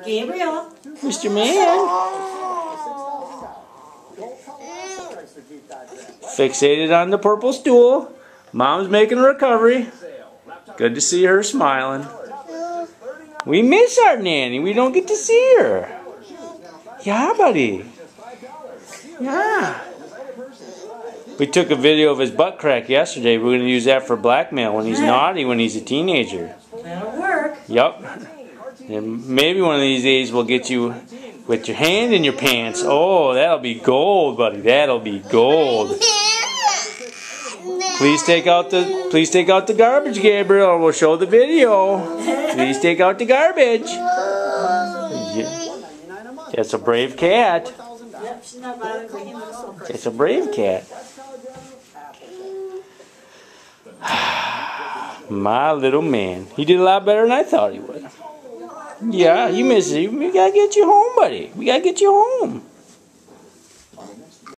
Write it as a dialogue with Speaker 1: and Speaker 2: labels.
Speaker 1: Gabriel.
Speaker 2: Mr. Man. Fixated on the purple stool. Mom's making a recovery. Good to see her smiling. We miss our nanny. We don't get to see her. Yeah, buddy. Yeah. We took a video of his butt crack yesterday. We're going to use that for blackmail when he's naughty, when he's a teenager.
Speaker 1: That'll work.
Speaker 2: Yup. And maybe one of these days we'll get you with your hand in your pants. Oh, that'll be gold, buddy. That'll be gold. Please take out the garbage, Gabriel, or we'll show the video. Please take out the garbage. That's a brave cat. It's a brave cat. My little man. He did a lot better than I thought he would. Yeah, you miss it. We gotta get you home, buddy. We gotta get you home.